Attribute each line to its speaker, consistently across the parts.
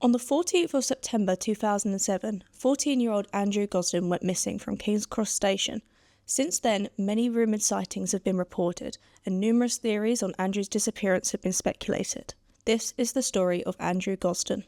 Speaker 1: On the 14th of September 2007, 14-year-old Andrew Gosden went missing from King's Cross Station. Since then, many rumoured sightings have been reported, and numerous theories on Andrew's disappearance have been speculated. This is the story of Andrew Gosden.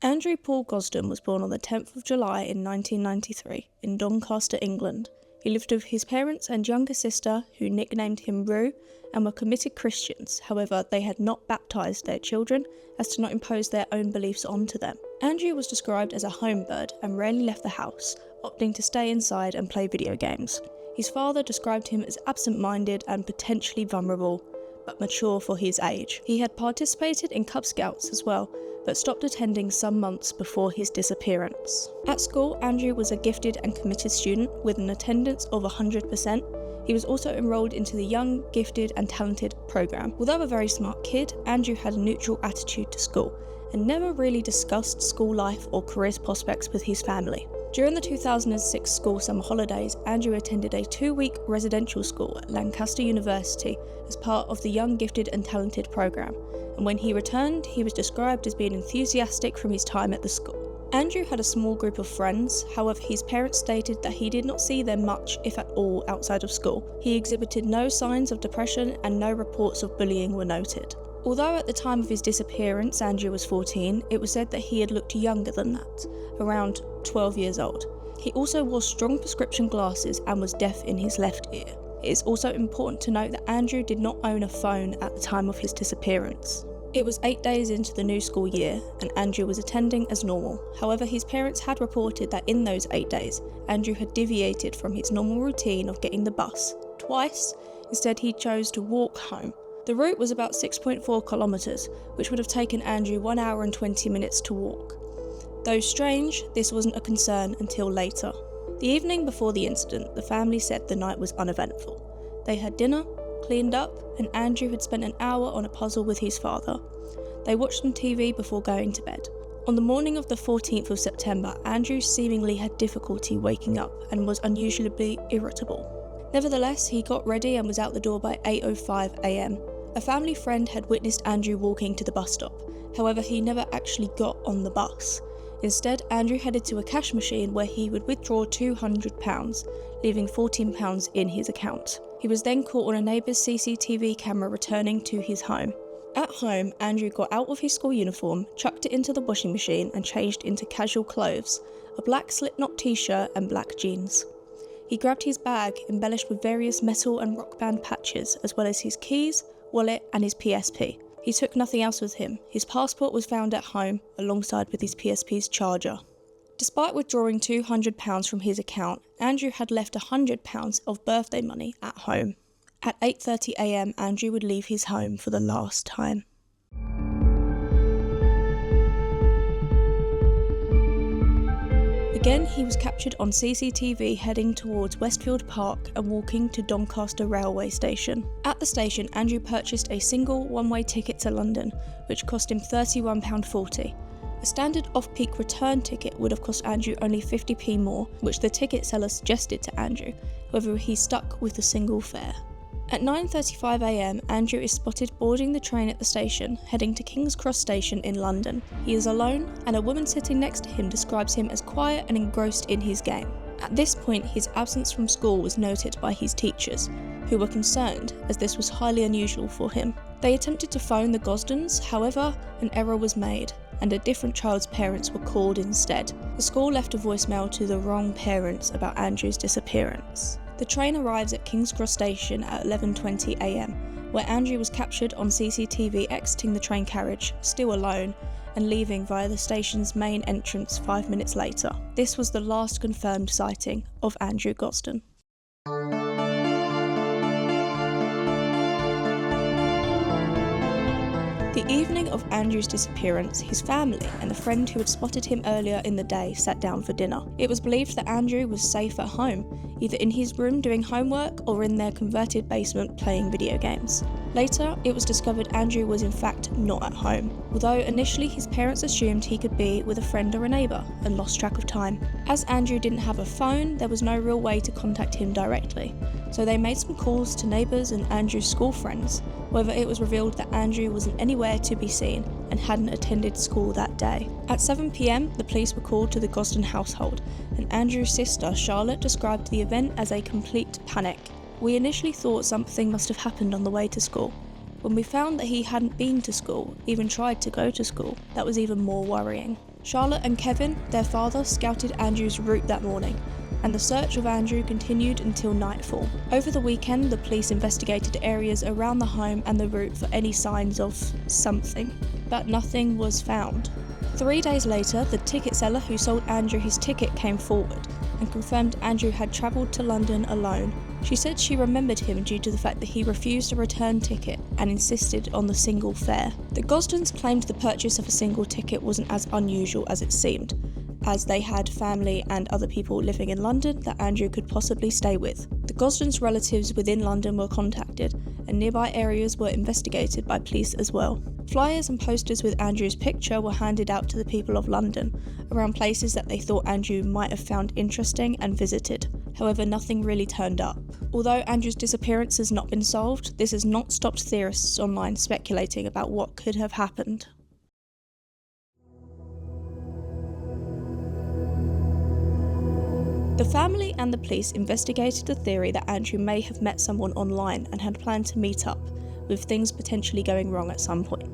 Speaker 1: Andrew Paul Gosden was born on the 10th of July in 1993 in Doncaster, England. He lived with his parents and younger sister, who nicknamed him Rue, and were committed Christians. However, they had not baptised their children as to not impose their own beliefs onto them. Andrew was described as a home bird and rarely left the house, opting to stay inside and play video games. His father described him as absent-minded and potentially vulnerable, but mature for his age. He had participated in Cub Scouts as well, but stopped attending some months before his disappearance. At school, Andrew was a gifted and committed student with an attendance of 100%. He was also enrolled into the Young, Gifted and Talented programme. Although a very smart kid, Andrew had a neutral attitude to school and never really discussed school life or career prospects with his family. During the 2006 school summer holidays, Andrew attended a 2-week residential school at Lancaster University as part of the Young, Gifted and Talented programme, and when he returned, he was described as being enthusiastic from his time at the school. Andrew had a small group of friends, however his parents stated that he did not see them much, if at all, outside of school. He exhibited no signs of depression and no reports of bullying were noted. Although at the time of his disappearance Andrew was 14, it was said that he had looked younger than that, around 12 years old. He also wore strong prescription glasses and was deaf in his left ear. It is also important to note that Andrew did not own a phone at the time of his disappearance. It was 8 days into the new school year and Andrew was attending as normal. However, his parents had reported that in those 8 days, Andrew had deviated from his normal routine of getting the bus twice. Instead, he chose to walk home. The route was about 6.4 kilometres, which would have taken Andrew 1 hour and 20 minutes to walk. Though strange, this wasn't a concern until later. The evening before the incident, the family said the night was uneventful. They had dinner, cleaned up, and Andrew had spent an hour on a puzzle with his father. They watched some TV before going to bed. On the morning of the 14th of September, Andrew seemingly had difficulty waking up and was unusually irritable. Nevertheless, he got ready and was out the door by 8:05 a.m. A family friend had witnessed Andrew walking to the bus stop. However, he never actually got on the bus. Instead, Andrew headed to a cash machine where he would withdraw £200, leaving £14 in his account. He was then caught on a neighbour's CCTV camera returning to his home. At home, Andrew got out of his school uniform, chucked it into the washing machine and changed into casual clothes, a black slip-knot t-shirt and black jeans. He grabbed his bag, embellished with various metal and rock band patches, as well as his keys, wallet and his PSP. He took nothing else with him. His passport was found at home, alongside with his PSP's charger. Despite withdrawing £200 from his account, Andrew had left £100 of birthday money at home. At 8:30 a.m, Andrew would leave his home for the last time. Again, he was captured on CCTV heading towards Westfield Park and walking to Doncaster railway station. At the station, Andrew purchased a single one-way ticket to London, which cost him £31.40. A standard off-peak return ticket would have cost Andrew only 50p more, which the ticket seller suggested to Andrew. However, he stuck with the single fare. At 9:35 a.m, Andrew is spotted boarding the train at the station, heading to King's Cross Station in London. He is alone, and a woman sitting next to him describes him as quiet and engrossed in his game. At this point, his absence from school was noted by his teachers, who were concerned as this was highly unusual for him. They attempted to phone the Gosdens, however, an error was made, and a different child's parents were called instead. The school left a voicemail to the wrong parents about Andrew's disappearance. The train arrives at King's Cross Station at 11:20 a.m, where Andrew was captured on CCTV exiting the train carriage, still alone, and leaving via the station's main entrance 5 minutes later. This was the last confirmed sighting of Andrew Gosden. The evening of Andrew's disappearance, his family and the friend who had spotted him earlier in the day sat down for dinner. It was believed that Andrew was safe at home, either in his room doing homework or in their converted basement playing video games. Later, it was discovered Andrew was in fact not at home, although initially his parents assumed he could be with a friend or a neighbour and lost track of time. As Andrew didn't have a phone, there was no real way to contact him directly, so they made some calls to neighbours and Andrew's school friends. However, it was revealed that Andrew wasn't anywhere to be seen and hadn't attended school that day. At 7 p.m, the police were called to the Gosden household, and Andrew's sister Charlotte described the event as a complete panic. "We initially thought something must have happened on the way to school. When we found that he hadn't been to school, even tried to go to school, that was even more worrying." Charlotte and Kevin, their father, scouted Andrew's route that morning, and the search of Andrew continued until nightfall. Over the weekend, the police investigated areas around the home and the route for any signs of something, but nothing was found. 3 days later, the ticket seller who sold Andrew his ticket came forward and confirmed Andrew had travelled to London alone. She said she remembered him due to the fact that he refused a return ticket and insisted on the single fare. The Gosdens claimed the purchase of a single ticket wasn't as unusual as it seemed, as they had family and other people living in London that Andrew could possibly stay with. The Gosdens' relatives within London were contacted, and nearby areas were investigated by police as well. Flyers and posters with Andrew's picture were handed out to the people of London, around places that they thought Andrew might have found interesting and visited. However, nothing really turned up. Although Andrew's disappearance has not been solved, this has not stopped theorists online speculating about what could have happened. The family and the police investigated the theory that Andrew may have met someone online and had planned to meet up, with things potentially going wrong at some point.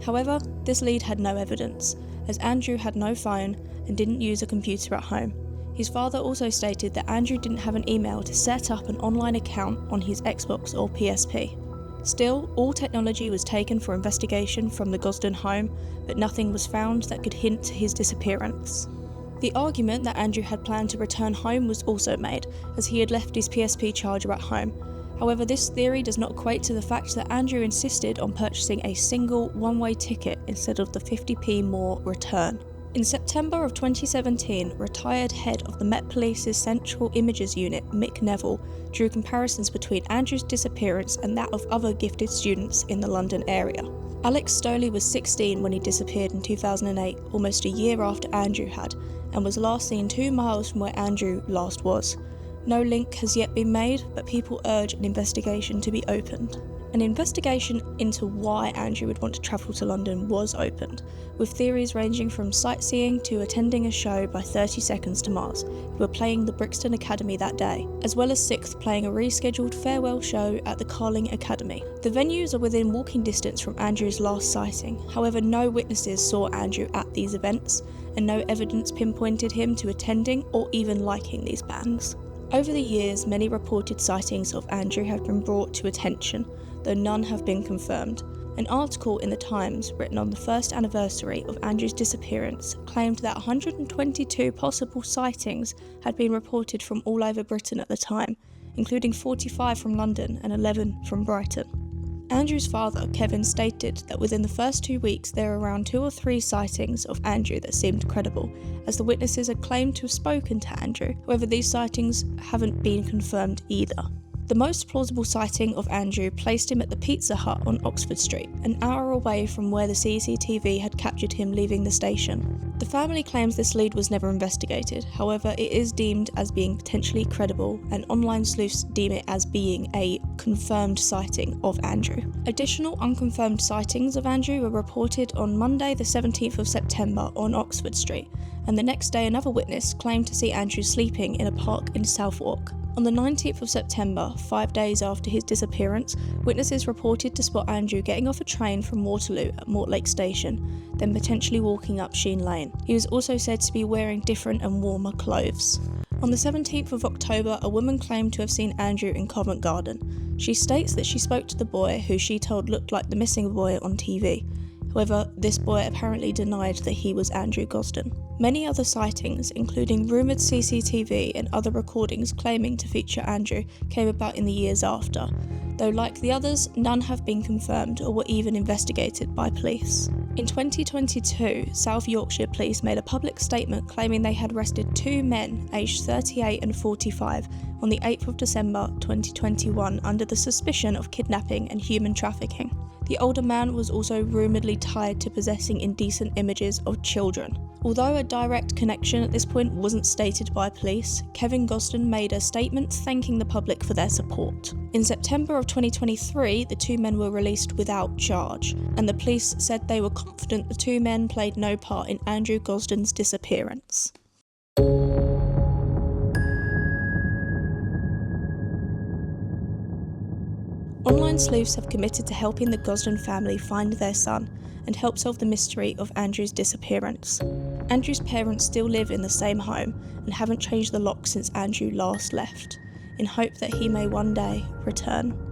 Speaker 1: However, this lead had no evidence, as Andrew had no phone and didn't use a computer at home. His father also stated that Andrew didn't have an email to set up an online account on his Xbox or PSP. Still, all technology was taken for investigation from the Gosden home, but nothing was found that could hint to his disappearance. The argument that Andrew had planned to return home was also made, as he had left his PSP charger at home. However, this theory does not equate to the fact that Andrew insisted on purchasing a single one-way ticket instead of the 50p more return. In September of 2017, retired head of the Met Police's Central Images Unit, Mick Neville, drew comparisons between Andrew's disappearance and that of other gifted students in the London area. Alex Stoley was 16 when he disappeared in 2008, almost a year after Andrew had, and was last seen 2 miles from where Andrew last was. No link has yet been made, but people urge an investigation to be opened. An investigation into why Andrew would want to travel to London was opened, with theories ranging from sightseeing to attending a show by 30 Seconds to Mars, who were playing the Brixton Academy that day, as well as Sixth playing a rescheduled farewell show at the Carling Academy. The venues are within walking distance from Andrew's last sighting, however no witnesses saw Andrew at these events, and no evidence pinpointed him to attending or even liking these bands. Over the years, many reported sightings of Andrew have been brought to attention, though none have been confirmed. An article in The Times, written on the first anniversary of Andrew's disappearance, claimed that 122 possible sightings had been reported from all over Britain at the time, including 45 from London and 11 from Brighton. Andrew's father, Kevin, stated that within the first 2 weeks there were around 2 or 3 sightings of Andrew that seemed credible, as the witnesses had claimed to have spoken to Andrew. However, these sightings haven't been confirmed either. The most plausible sighting of Andrew placed him at the Pizza Hut on Oxford Street, an hour away from where the CCTV had captured him leaving the station. The family claims this lead was never investigated, however it is deemed as being potentially credible, and online sleuths deem it as being a confirmed sighting of Andrew. Additional unconfirmed sightings of Andrew were reported on Monday the 17th of September on Oxford Street, and the next day another witness claimed to see Andrew sleeping in a park in Southwark. On the 19th of September, 5 days after his disappearance, witnesses reported to spot Andrew getting off a train from Waterloo at Mortlake Station, then potentially walking up Sheen Lane. He was also said to be wearing different and warmer clothes. On the 17th of October, a woman claimed to have seen Andrew in Covent Garden. She states that she spoke to the boy, who she told looked like the missing boy on TV. However, this boy apparently denied that he was Andrew Gosden. Many other sightings, including rumoured CCTV and other recordings claiming to feature Andrew, came about in the years after. though like the others, none have been confirmed or were even investigated by police. In 2022, South Yorkshire Police made a public statement claiming they had arrested two men aged 38 and 45 on the 8th of December 2021 under the suspicion of kidnapping and human trafficking. The older man was also rumouredly tied to possessing indecent images of children. Although a direct connection at this point wasn't stated by police, Kevin Gosden made a statement thanking the public for their support. In September of 2023, the two men were released without charge, and the police said they were confident the two men played no part in Andrew Gosden's disappearance. Online sleuths have committed to helping the Gosden family find their son and help solve the mystery of Andrew's disappearance. Andrew's parents still live in the same home and haven't changed the lock since Andrew last left, in hope that he may one day return.